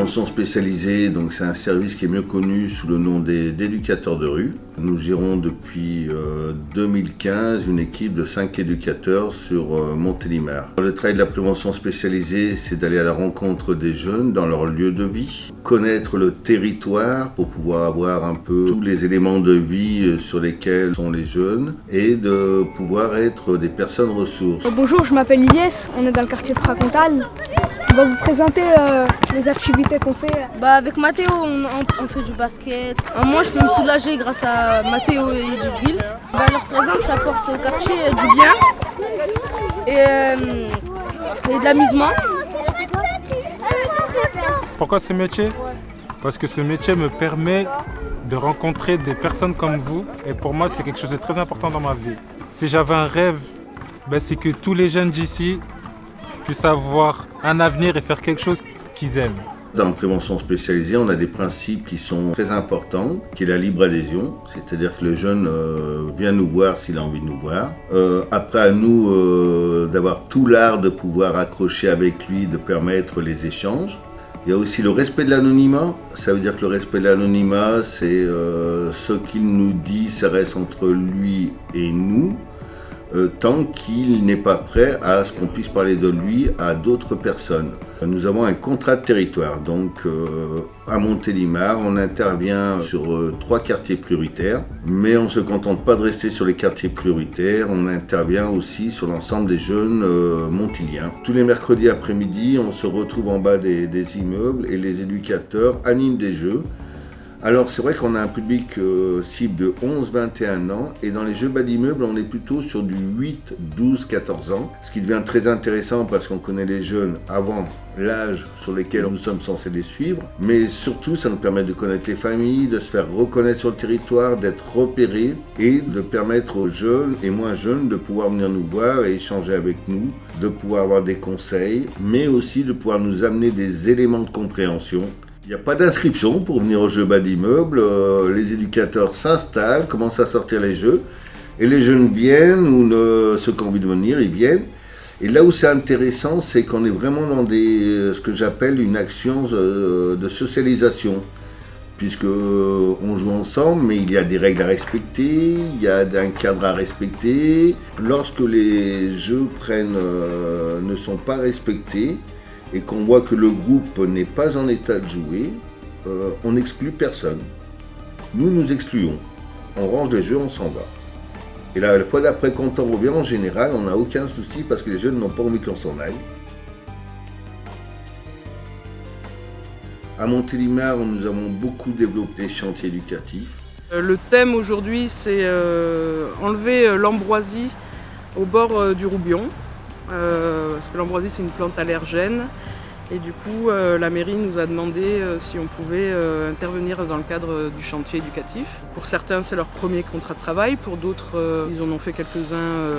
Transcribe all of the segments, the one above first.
prévention spécialisée, donc c'est un service qui est mieux connu sous le nom d'éducateurs de rue. Nous gérons depuis 2015 une équipe de 5 éducateurs sur Montélimar. Le travail de la prévention spécialisée, c'est d'aller à la rencontre des jeunes dans leur lieu de vie, connaître le territoire pour pouvoir avoir un peu tous les éléments de vie sur lesquels sont les jeunes et de pouvoir être des personnes ressources. Bonjour, je m'appelle Ilyes, on est dans le quartier de Fracontal. On va vous présenter les activités qu'on fait. Avec Mathéo, on fait du basket. Moi, je peux me soulager grâce à Mathéo et Djibril. Leur présence apporte au quartier du bien et de l'amusement. Pourquoi ce métier ? Parce que ce métier me permet de rencontrer des personnes comme vous. Et pour moi, c'est quelque chose de très important dans ma vie. Si j'avais un rêve, c'est que tous les jeunes d'ici puissent avoir un avenir et faire quelque chose qu'ils aiment. Dans la prévention spécialisée, on a des principes qui sont très importants, qui est la libre adhésion, c'est-à-dire que le jeune vient nous voir s'il a envie de nous voir. Après, à nous d'avoir tout l'art de pouvoir accrocher avec lui, de permettre les échanges. Il y a aussi le respect de l'anonymat. Ça veut dire que le respect de l'anonymat, c'est ce qu'il nous dit, ça reste entre lui et nous. Tant qu'il n'est pas prêt à ce qu'on puisse parler de lui à d'autres personnes. Nous avons un contrat de territoire, donc à Montélimar, on intervient sur 3 quartiers prioritaires, mais on ne se contente pas de rester sur les quartiers prioritaires, on intervient aussi sur l'ensemble des jeunes montiliens. Tous les mercredis après-midi, on se retrouve en bas des immeubles et les éducateurs animent des jeux. Alors c'est vrai qu'on a un public cible de 11-21 ans et dans les jeux bas d'immeuble on est plutôt sur du 8, 12, 14 ans. Ce qui devient très intéressant parce qu'on connaît les jeunes avant l'âge sur lequel nous sommes censés les suivre. Mais surtout ça nous permet de connaître les familles, de se faire reconnaître sur le territoire, d'être repérés et de permettre aux jeunes et moins jeunes de pouvoir venir nous voir et échanger avec nous, de pouvoir avoir des conseils, mais aussi de pouvoir nous amener des éléments de compréhension. Il n'y a pas d'inscription pour venir au jeu bas d'immeuble, les éducateurs s'installent, commencent à sortir les jeux, et les jeunes viennent, ou ceux qui ont envie de venir, ils viennent. Et là où c'est intéressant, c'est qu'on est vraiment dans ce que j'appelle une action de socialisation, puisque on joue ensemble, mais il y a des règles à respecter, il y a un cadre à respecter. Lorsque les jeux ne sont pas respectés, et qu'on voit que le groupe n'est pas en état de jouer, on n'exclut personne. Nous excluons. On range les jeux, on s'en va. Et la fois d'après, quand on revient, en général, on n'a aucun souci parce que les jeunes n'ont pas envie qu'on s'en aille. À Montélimar, nous avons beaucoup développé les chantiers éducatifs. Le thème aujourd'hui, c'est enlever l'ambroisie au bord du Roubion. Parce que l'ambroisie c'est une plante allergène et du coup la mairie nous a demandé si on pouvait intervenir dans le cadre du chantier éducatif. Pour certains c'est leur premier contrat de travail, pour d'autres ils en ont fait quelques-uns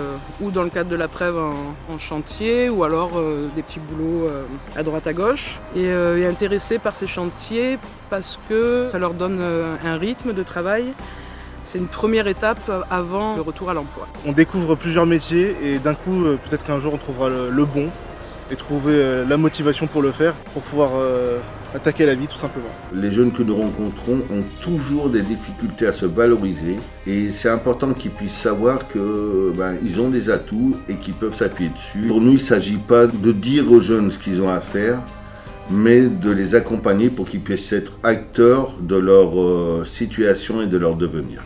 ou dans le cadre de la prève en chantier ou alors des petits boulots à droite à gauche et intéressés par ces chantiers parce que ça leur donne un rythme de travail. C'est une première étape avant le retour à l'emploi. On découvre plusieurs métiers et d'un coup, peut-être qu'un jour on trouvera le bon et trouver la motivation pour le faire, pour pouvoir attaquer la vie tout simplement. Les jeunes que nous rencontrons ont toujours des difficultés à se valoriser et c'est important qu'ils puissent savoir qu'ils ont des atouts et qu'ils peuvent s'appuyer dessus. Pour nous, il ne s'agit pas de dire aux jeunes ce qu'ils ont à faire, mais de les accompagner pour qu'ils puissent être acteurs de leur situation et de leur devenir.